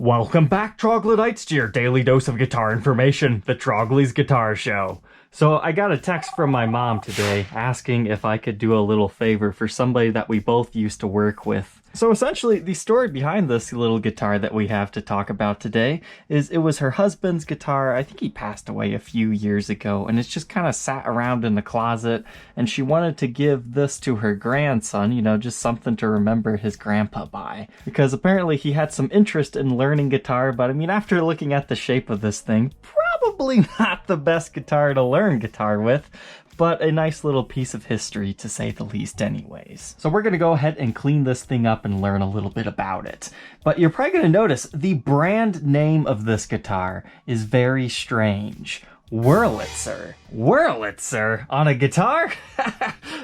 Welcome back, Troglodytes, to your daily dose of guitar information, the Trogly's Guitar Show. So I got a text from my mom today asking if I could do a little favor for somebody that we both used to work with. So essentially, the story behind this little guitar that we have to talk about today is it was her husband's guitar. I think he passed away a few years ago, and it's just kind of sat around in the closet, and she wanted to give this to her grandson, you know, just something to remember his grandpa by. Because apparently he had some interest in learning guitar, but I mean, after looking at the shape of this thing, probably not the best guitar to learn guitar with, but a nice little piece of history to say the least anyways. So we're gonna go ahead and clean this thing up and learn a little bit about it. But you're probably gonna notice the brand name of this guitar is very strange. Wurlitzer. Wurlitzer on a guitar?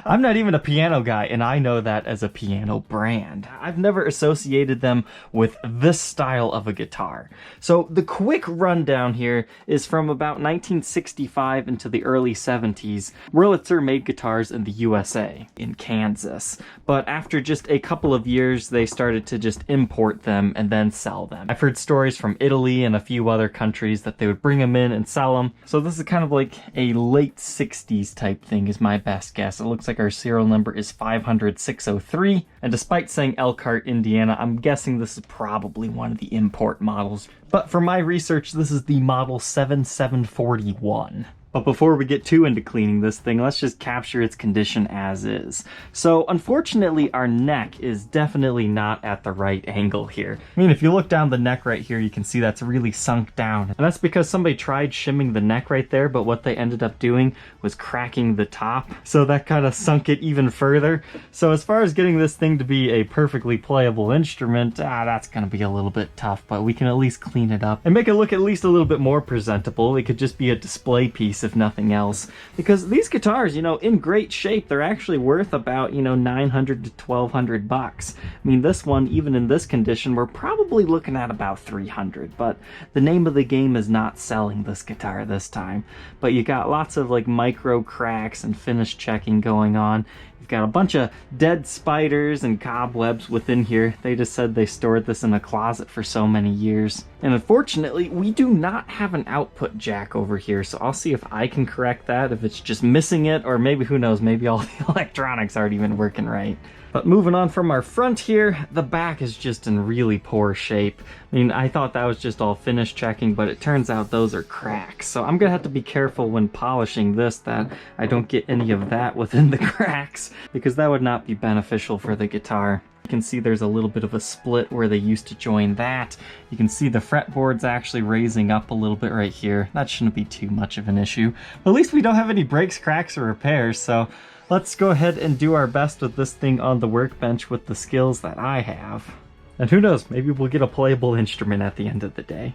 I'm not even a piano guy, and I know that as a piano brand. I've never associated them with this style of a guitar. So the quick rundown here is from about 1965 into the early 70s. Wurlitzer made guitars in the USA, in Kansas. But after just a couple of years, they started to just import them and then sell them. I've heard stories from Italy and a few other countries that they would bring them in and sell them. So this is kind of like a late 60s type thing is my best guess. It looks like our serial number is 500-603. And despite saying Elkhart, Indiana, I'm guessing this is probably one of the import models. But for my research, this is the model 7741. But before we get too into cleaning this thing, let's just capture its condition as is. So unfortunately, our neck is definitely not at the right angle here. I mean, if you look down the neck right here, you can see that's really sunk down. And that's because somebody tried shimming the neck right there, but what they ended up doing was cracking the top. So that kind of sunk it even further. So as far as getting this thing to be a perfectly playable instrument, that's gonna be a little bit tough, but we can at least clean it up and make it look at least a little bit more presentable. It could just be a display piece if nothing else, because these guitars, you know, in great shape, they're actually worth about, you know, $900 to $1,200. I mean, this one, even in this condition, we're probably looking at about $300, but the name of the game is not selling this guitar this time. But you got lots of like micro cracks and finish checking going on. You've got a bunch of dead spiders and cobwebs within here. They just said they stored this in a closet for so many years. And unfortunately, we do not have an output jack over here, so I'll see if I can correct that, if it's just missing it, or maybe, who knows, maybe all the electronics aren't even working right. But moving on from our front here, the back is just in really poor shape. I mean, I thought that was just all finish checking, but it turns out those are cracks. So I'm gonna have to be careful when polishing this that I don't get any of that within the cracks, because that would not be beneficial for the guitar. You can see there's a little bit of a split where they used to join that. You can see the fretboard's actually raising up a little bit right here. That shouldn't be too much of an issue. But at least we don't have any breaks, cracks, or repairs, so let's go ahead and do our best with this thing on the workbench with the skills that I have. And who knows, maybe we'll get a playable instrument at the end of the day.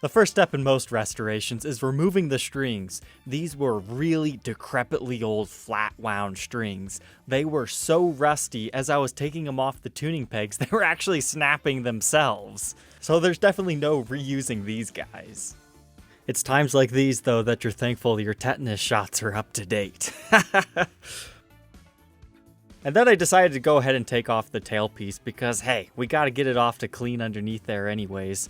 The first step in most restorations is removing the strings. These were really decrepitly old flat wound strings. They were so rusty, as I was taking them off the tuning pegs, they were actually snapping themselves. So there's definitely no reusing these guys. It's times like these, though, that you're thankful your tetanus shots are up to date. And then I decided to go ahead and take off the tailpiece because, hey, we gotta get it off to clean underneath there anyways.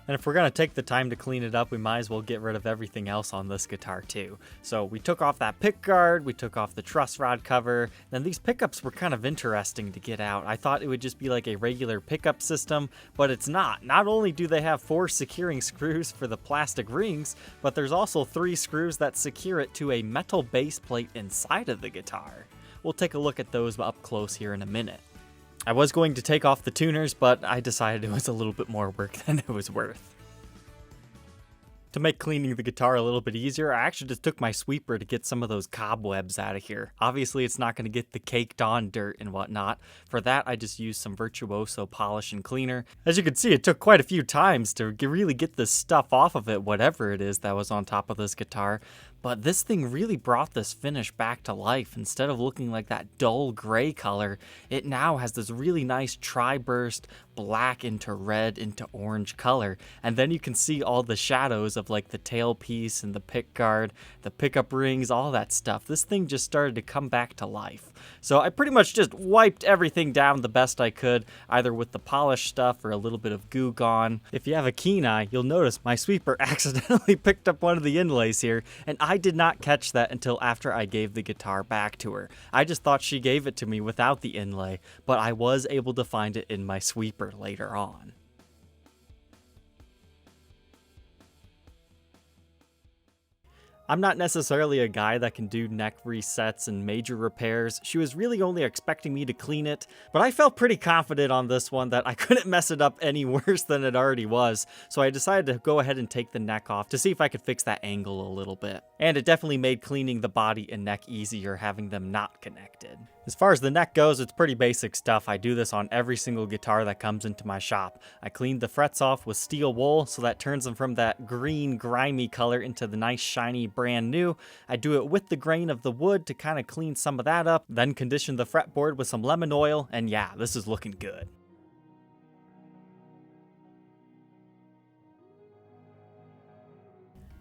And if we're going to take the time to clean it up, we might as well get rid of everything else on this guitar too. So we took off that pick guard, we took off the truss rod cover, and these pickups were kind of interesting to get out. I thought it would just be like a regular pickup system, but it's not. Not only do they have 4 securing screws for the plastic rings, but there's also 3 screws that secure it to a metal base plate inside of the guitar. We'll take a look at those up close here in a minute. I was going to take off the tuners, but I decided it was a little bit more work than it was worth. To make cleaning the guitar a little bit easier, I actually just took my sweeper to get some of those cobwebs out of here. Obviously, it's not going to get the caked on dirt and whatnot. For that, I just used some Virtuoso polish and cleaner. As you can see, it took quite a few times to really get this stuff off of it, whatever it is that was on top of this guitar. But this thing really brought this finish back to life. Instead of looking like that dull gray color, it now has this really nice tri-burst black into red into orange color. And then you can see all the shadows of like the tailpiece and the pick guard, the pickup rings, all that stuff. This thing just started to come back to life. So I pretty much just wiped everything down the best I could, either with the polish stuff or a little bit of goo gone. If you have a keen eye, you'll notice my sweeper accidentally picked up one of the inlays here, and I did not catch that until after I gave the guitar back to her. I just thought she gave it to me without the inlay, but I was able to find it in my sweeper later on. I'm not necessarily a guy that can do neck resets and major repairs. She was really only expecting me to clean it, but I felt pretty confident on this one that I couldn't mess it up any worse than it already was, so I decided to go ahead and take the neck off to see if I could fix that angle a little bit. And it definitely made cleaning the body and neck easier having them not connected. As far as the neck goes, it's pretty basic stuff. I do this on every single guitar that comes into my shop. I cleaned the frets off with steel wool, so that turns them from that green, grimy color into the nice, shiny, brand new. I do it with the grain of the wood to kind of clean some of that up, then condition the fretboard with some lemon oil, and yeah, this is looking good.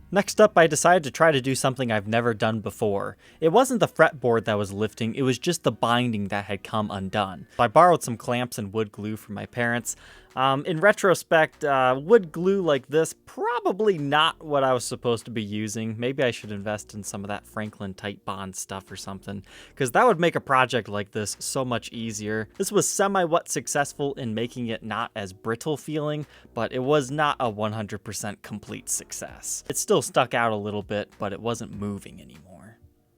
Next up, I decided to try to do something I've never done before. It wasn't the fretboard that was lifting, it was just the binding that had come undone. So I borrowed some clamps and wood glue from my parents. In retrospect, wood glue like this, probably not what I was supposed to be using. Maybe I should invest in some of that Franklin Tight Bond stuff or something, because that would make a project like this so much easier. This was semi-what successful in making it not as brittle feeling, but it was not a 100% complete success. It still stuck out a little bit, but it wasn't moving anymore.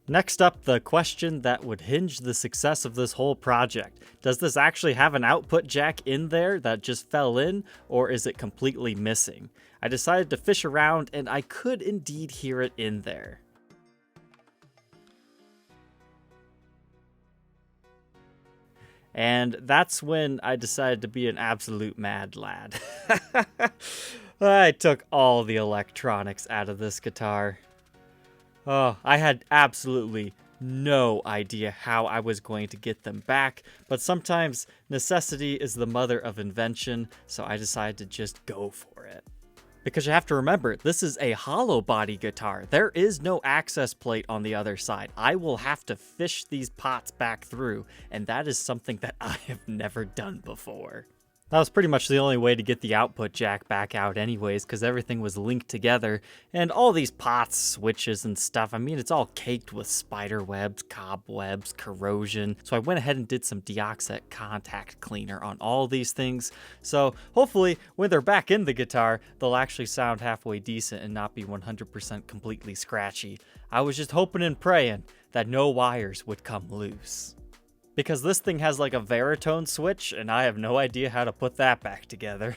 Next up, the question that would hinge the success of this whole project. Does this actually have an output jack in there that just fell in, or is it completely missing? I decided to fish around, and I could indeed hear it in there. And that's when I decided to be an absolute mad lad. I took all the electronics out of this guitar. Oh, I had absolutely no idea how I was going to get them back, but sometimes necessity is the mother of invention, so I decided to just go for it. Because you have to remember, this is a hollow body guitar. There is no access plate on the other side. I will have to fish these pots back through, and that is something that I have never done before. That was pretty much the only way to get the output jack back out anyways, because everything was linked together, and all these pots, switches, and stuff, I mean, it's all caked with spider webs, cobwebs, corrosion, so I went ahead and did some deoxit contact cleaner on all these things, so hopefully when they're back in the guitar, they'll actually sound halfway decent and not be 100% completely scratchy. I was just hoping and praying that no wires would come loose. Because this thing has like a veritone switch, and I have no idea how to put that back together.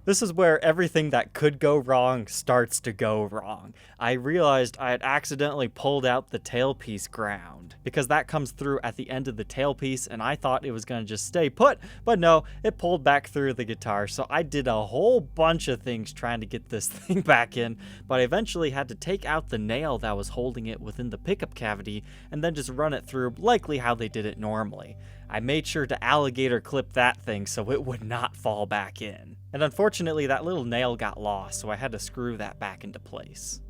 This is where everything that could go wrong starts to go wrong. I realized I had accidentally pulled out the tailpiece ground, because that comes through at the end of the tailpiece, and I thought it was going to just stay put, but no, it pulled back through the guitar, so I did a whole bunch of things trying to get this thing back in, but I eventually had to take out the nail that was holding it within the pickup cavity, and then just run it through, likely how they did it normally. I made sure to alligator clip that thing so it would not fall back in. And unfortunately, that little nail got lost, so I had to screw that back into place.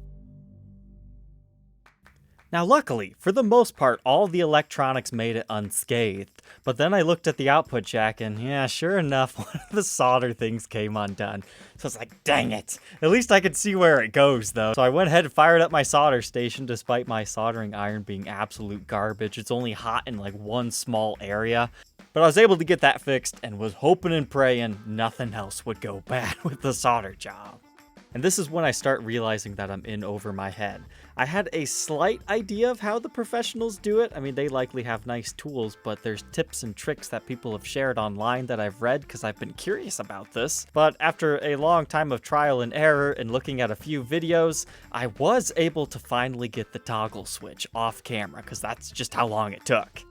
Now luckily, for the most part, all the electronics made it unscathed, but then I looked at the output jack and yeah, sure enough, one of the solder things came undone. So it's like, dang it. At least I could see where it goes though. So I went ahead and fired up my solder station despite my soldering iron being absolute garbage. It's only hot in like one small area. But I was able to get that fixed and was hoping and praying nothing else would go bad with the solder job. And this is when I start realizing that I'm in over my head. I had a slight idea of how the professionals do it. I mean, they likely have nice tools, but there's tips and tricks that people have shared online that I've read because I've been curious about this. But after a long time of trial and error and looking at a few videos, I was able to finally get the toggle switch off camera because that's just how long it took.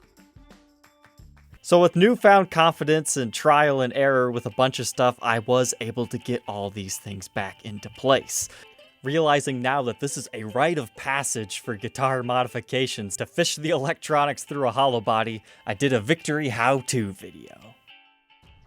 So with newfound confidence and trial and error with a bunch of stuff, I was able to get all these things back into place. Realizing now that this is a rite of passage for guitar modifications to fish the electronics through a hollow body, I did a victory how-to video.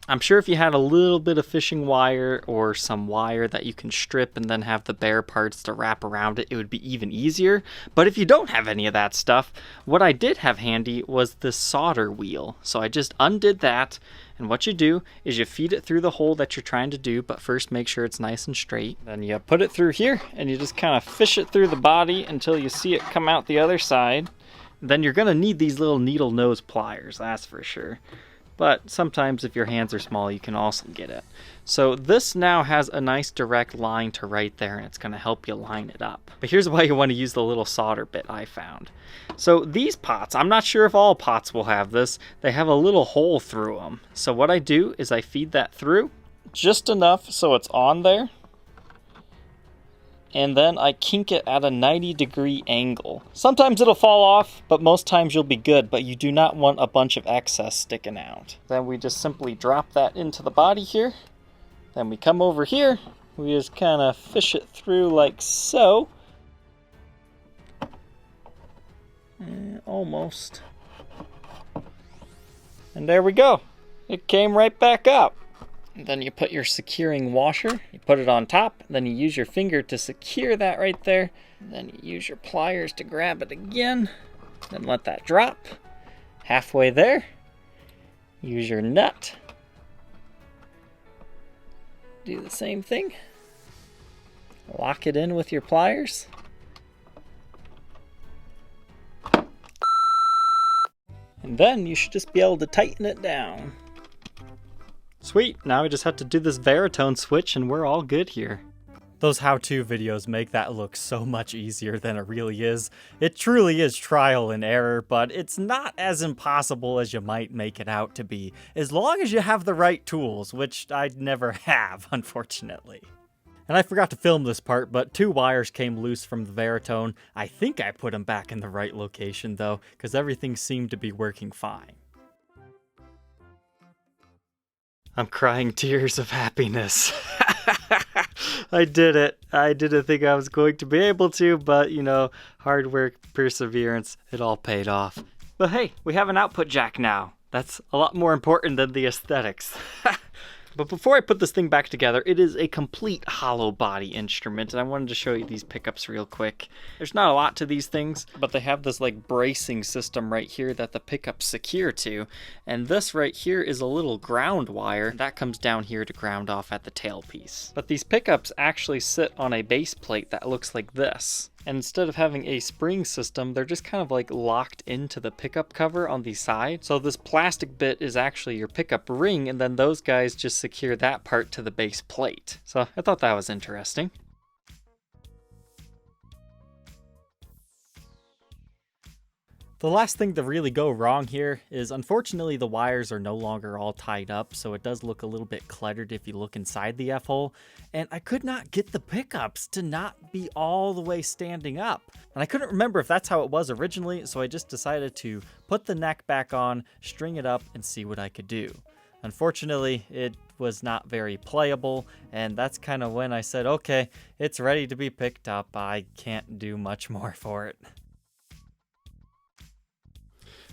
I'm sure if you had a little bit of fishing wire or some wire that you can strip and then have the bare parts to wrap around it, it would be even easier. But if you don't have any of that stuff, what I did have handy was this solder wheel. So I just undid that, and what you do is you feed it through the hole that you're trying to do, but first make sure it's nice and straight. Then you put it through here, and you just kind of fish it through the body until you see it come out the other side. Then you're going to need these little needle nose pliers, that's for sure. But sometimes if your hands are small, you can also get it. So this now has a nice direct line to right there, and it's going to help you line it up. But here's why you want to use the little solder bit I found. So these pots, I'm not sure if all pots will have this, they have a little hole through them. So what I do is I feed that through just enough so it's on there. And then I kink it at a 90-degree angle. Sometimes it'll fall off, but most times you'll be good, but you do not want a bunch of excess sticking out. Then we just simply drop that into the body here. Then we come over here, we just kind of fish it through like so. Almost. And there we go. It came right back up. Then you put your securing washer, you put it on top, then you use your finger to secure that right there. Then you use your pliers to grab it again, then let that drop. Halfway there, use your nut. Do the same thing. Lock it in with your pliers. And then you should just be able to tighten it down. Sweet, now we just have to do this baritone switch and we're all good here. Those how-to videos make that look so much easier than it really is. It truly is trial and error, but it's not as impossible as you might make it out to be, as long as you have the right tools, which I never have, unfortunately. And I forgot to film this part, but 2 wires came loose from the baritone. I think I put them back in the right location though, because everything seemed to be working fine. I'm crying tears of happiness. I did it. I didn't think I was going to be able to, but you know, hard work, perseverance, it all paid off. But hey, we have an output jack now. That's a lot more important than the aesthetics. But before I put this thing back together, it is a complete hollow body instrument, and I wanted to show you these pickups real quick. There's not a lot to these things, but they have this like bracing system right here that the pickups secure to, and this right here is a little ground wire that comes down here to ground off at the tailpiece. But these pickups actually sit on a base plate that looks like this. And instead of having a spring system, they're just kind of like locked into the pickup cover on the side. So this plastic bit is actually your pickup ring, and then those guys just secure that part to the base plate. So I thought that was interesting. The last thing to really go wrong here is, unfortunately, the wires are no longer all tied up, so it does look a little bit cluttered if you look inside the F-hole, and I could not get the pickups to not be all the way standing up. And I couldn't remember if that's how it was originally, so I just decided to put the neck back on, string it up, and see what I could do. Unfortunately, it was not very playable, and that's kind of when I said, okay, it's ready to be picked up. I can't do much more for it.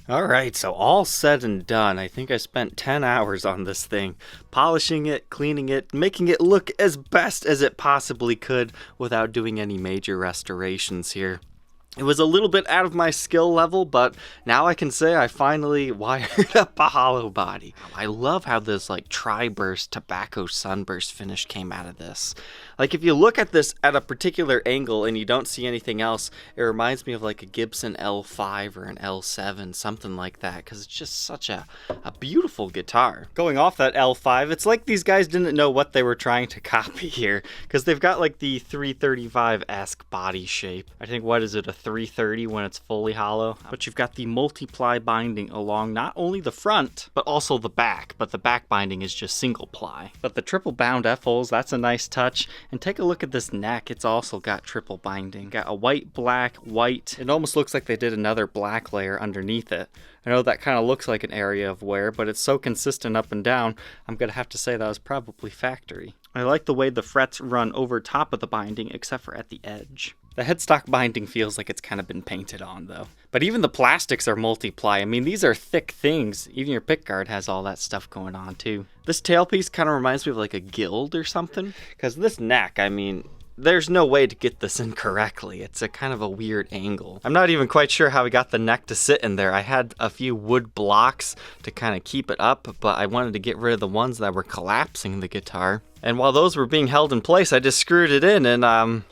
Alright, so all said and done, I think I spent 10 hours on this thing, polishing it, cleaning it, making it look as best as it possibly could without doing any major restorations here. It was a little bit out of my skill level, but now I can say I finally wired up a hollow body. I love how this like tri-burst tobacco sunburst finish came out of this. Like if you look at this at a particular angle and you don't see anything else, it reminds me of like a Gibson L5 or an L7, something like that, because it's just such a beautiful guitar. Going off that L5, it's like these guys didn't know what they were trying to copy here, because they've got like the 335-esque body shape. I think, what is it, a 330 when it's fully hollow? But you've got the multi-ply binding along not only the front, but also the back, but the back binding is just single ply. But the triple bound F-holes, that's a nice touch. And take a look at this neck, it's also got triple binding. Got a white, black, white. It almost looks like they did another black layer underneath it. I know that kind of looks like an area of wear, but it's so consistent up and down, I'm gonna have to say that was probably factory. I like the way the frets run over top of the binding, except for at the edge. The headstock binding feels like it's kind of been painted on though. But even the plastics are multiply. I mean, these are thick things. Even your pickguard has all that stuff going on too. This tailpiece kind of reminds me of like a guild or something. Because this neck, I mean, there's no way to get this in correctly. It's a kind of a weird angle. I'm not even quite sure how we got the neck to sit in there. I had a few wood blocks to kind of keep it up, but I wanted to get rid of the ones that were collapsing the guitar. And while those were being held in place, I just screwed it in and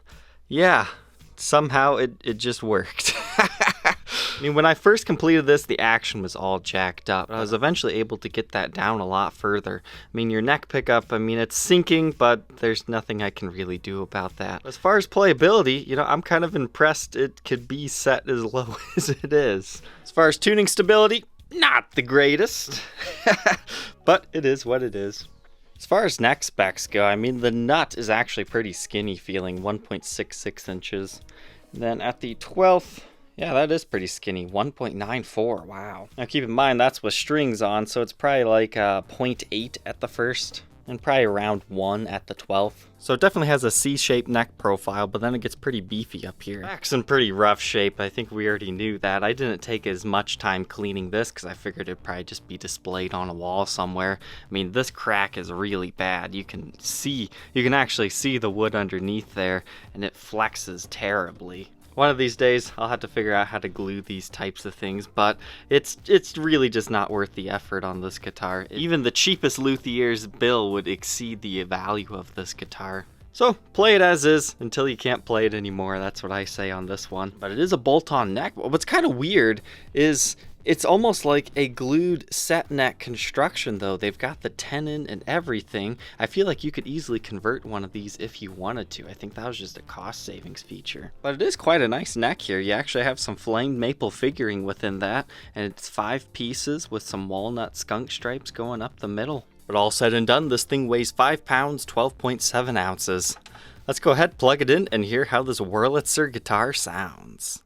yeah, somehow it just worked. I mean, when I first completed this, the action was all jacked up. I was eventually able to get that down a lot further. I mean, your neck pickup, I mean, it's sinking, but there's nothing I can really do about that. As far as playability, you know, I'm kind of impressed it could be set as low as it is. As far as tuning stability, not the greatest, but it is what it is. As far as neck specs go, I mean, the nut is actually pretty skinny feeling, 1.66 inches. And then at the 12th, yeah, that is pretty skinny, 1.94, wow. Now keep in mind, that's with strings on, so it's probably like 0.8 at the first, and probably around 1 at the 12th. So it definitely has a C-shaped neck profile, but then it gets pretty beefy up here. Back's in pretty rough shape, I think we already knew that. I didn't take as much time cleaning this, because I figured it'd probably just be displayed on a wall somewhere. I mean, this crack is really bad. You can actually see the wood underneath there, and it flexes terribly. One of these days, I'll have to figure out how to glue these types of things, but it's really just not worth the effort on this guitar. Even the cheapest luthier's bill would exceed the value of this guitar. So, play it as is until you can't play it anymore. That's what I say on this one. But it is a bolt-on neck. What's kind of weird is it's almost like a glued set neck construction though. They've got the tenon and everything. I feel like you could easily convert one of these if you wanted to. I think that was just a cost savings feature. But it is quite a nice neck here. You actually have some flamed maple figuring within that, and it's 5 pieces with some walnut skunk stripes going up the middle. But all said and done, this thing weighs 5 pounds, 12.7 ounces. Let's go ahead, plug it in, and hear how this Wurlitzer guitar sounds.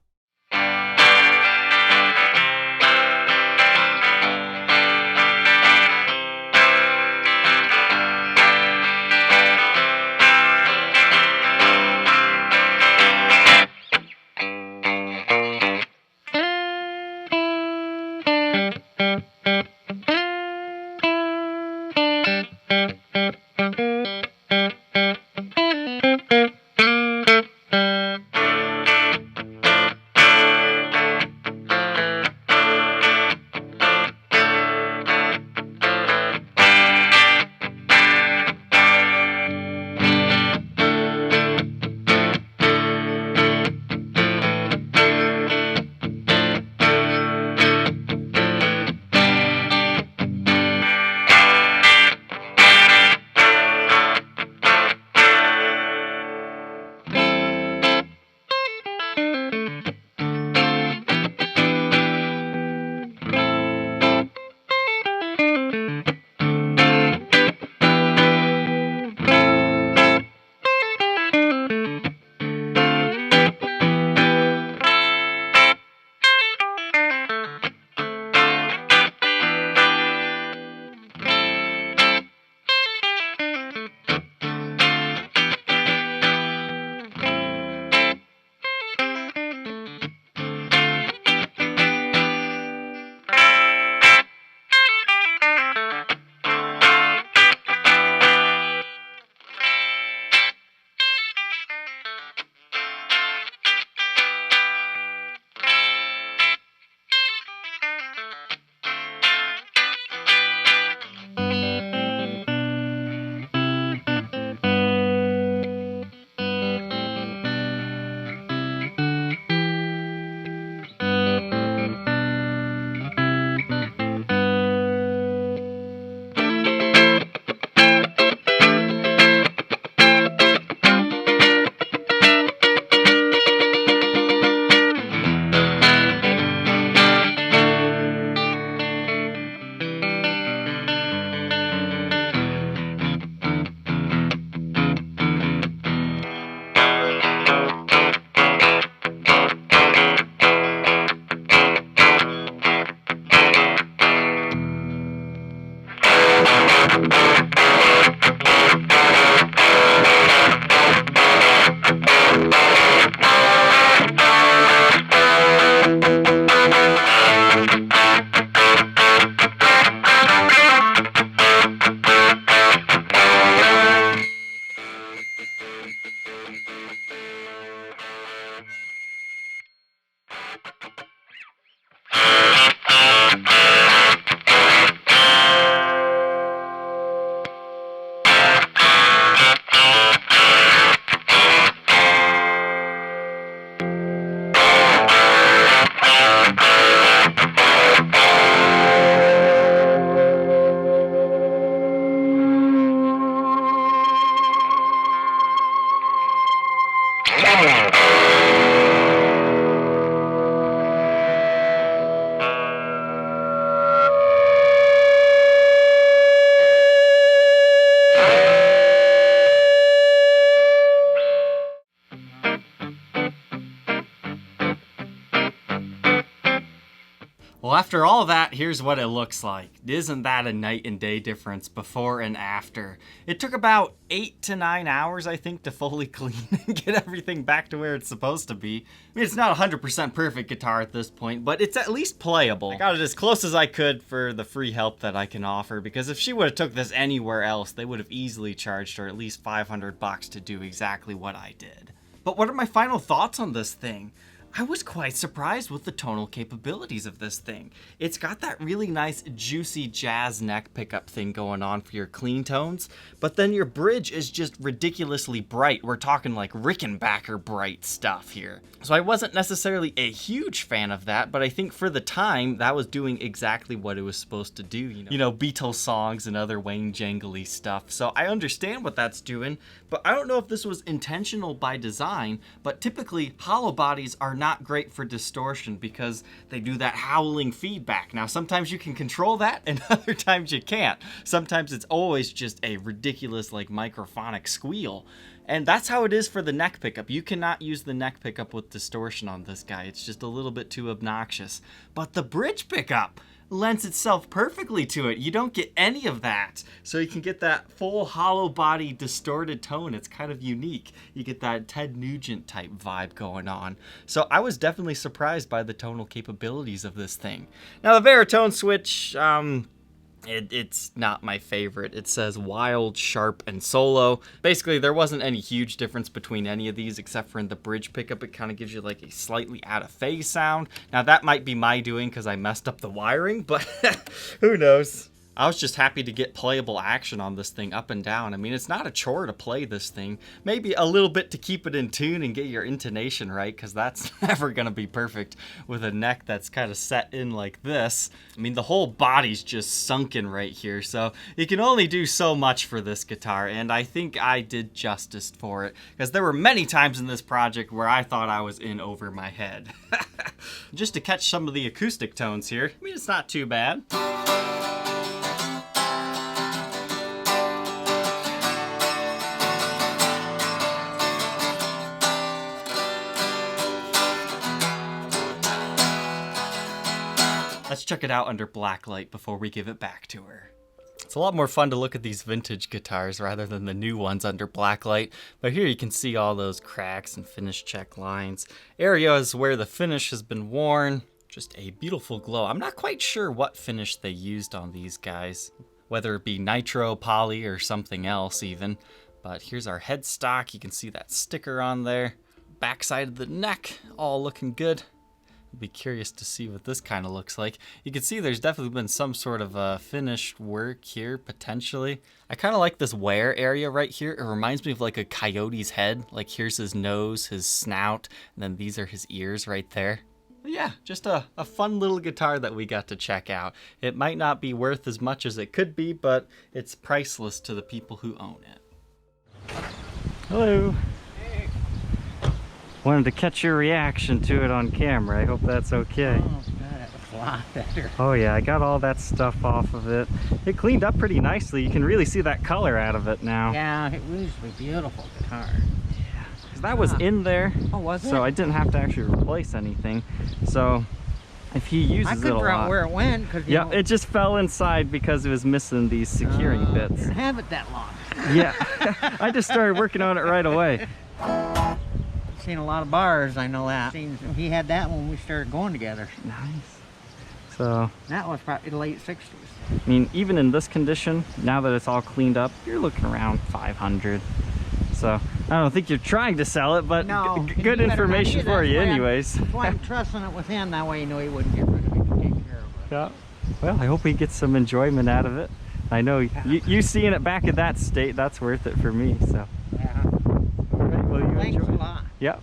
Well, after all that, here's what it looks like. Isn't that a night and day difference before and after? It took about 8 to 9 hours, I think, to fully clean and get everything back to where it's supposed to be. I mean, it's not a 100% perfect guitar at this point, but it's at least playable. I got it as close as I could for the free help that I can offer, because if she would have took this anywhere else, they would have easily charged her at least $500 to do exactly what I did. But what are my final thoughts on this thing? I was quite surprised with the tonal capabilities of this thing. It's got that really nice juicy jazz neck pickup thing going on for your clean tones, but then your bridge is just ridiculously bright. We're talking like Rickenbacker bright stuff here. So I wasn't necessarily a huge fan of that, but I think for the time that was doing exactly what it was supposed to do, you know, Beatles songs and other Wayne jangly stuff. So I understand what that's doing, but I don't know if this was intentional by design, but typically hollow bodies are not great for distortion because they do that howling feedback. Now, sometimes you can control that and other times you can't. Sometimes it's always just a ridiculous like microphonic squeal. And that's how it is for the neck pickup. You cannot use the neck pickup with distortion on this guy. It's just a little bit too obnoxious. But the bridge pickup lends itself perfectly to it. You don't get any of that. So you can get that full hollow body distorted tone. It's kind of unique. You get that Ted Nugent type vibe going on. So I was definitely surprised by the tonal capabilities of this thing. Now the baritone switch, it's not my favorite. It says wild, sharp, and solo. Basically, there wasn't any huge difference between any of these except for in the bridge pickup. It kind of gives you like a slightly out of phase sound. Now that might be my doing because I messed up the wiring, but who knows? I was just happy to get playable action on this thing up and down. I mean, it's not a chore to play this thing. Maybe a little bit to keep it in tune and get your intonation right, because that's never going to be perfect with a neck that's kind of set in like this. I mean, the whole body's just sunken right here, so you can only do so much for this guitar, and I think I did justice for it, because there were many times in this project where I thought I was in over my head. Just to catch some of the acoustic tones here, I mean, it's not too bad. Let's check it out under Blacklight before we give it back to her. It's a lot more fun to look at these vintage guitars rather than the new ones under Blacklight, but here you can see all those cracks and finish check lines. Areas where the finish has been worn. Just a beautiful glow. I'm not quite sure what finish they used on these guys, whether it be nitro, poly, or something else even. But here's our headstock. You can see that sticker on there. Backside of the neck, all looking good. Be curious to see what this kind of looks like. You can see there's definitely been some sort of finished work here, potentially. I kind of like this wear area right here. It reminds me of like a coyote's head. Like here's his nose, his snout, and then these are his ears right there. But yeah, just a fun little guitar that we got to check out. It might not be worth as much as it could be, but it's priceless to the people who own it. Hello. Wanted to catch your reaction to it on camera. I hope that's okay. Oh, God, it was a lot better. Oh yeah, I got all that stuff off of it. It cleaned up pretty nicely. You can really see that color out of it now. Yeah, it was a beautiful guitar. Yeah, 'cause that was in there. Oh, was it? So I didn't have to actually replace anything. So if he uses it a lot. I couldn't figure out where it went. Cause, yeah, it just fell inside because it was missing these securing bits. Didn't have it that long. Yeah, I just started working on it right away. Seen a lot of bars, I know that. He had that when we started going together. Nice. So that was probably the late 60s. I mean, even in this condition, now that it's all cleaned up, you're looking around 500. So I don't think you're trying to sell it, but no, good information for you anyways. That's why I'm trusting it with him. That way you know he wouldn't get rid of it and take care of it. Yeah. Well, I hope he gets some enjoyment out of it. I know you seeing it back in that state, that's worth it for me. So. Yeah. All right, well, you Thanks enjoy. a lot. Yep.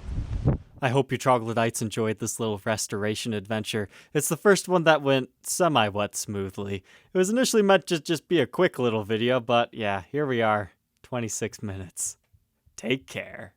I hope you troglodytes enjoyed this little restoration adventure. It's the first one that went semi-wet smoothly. It was initially meant to just be a quick little video, but yeah, here we are, 26 minutes. Take care.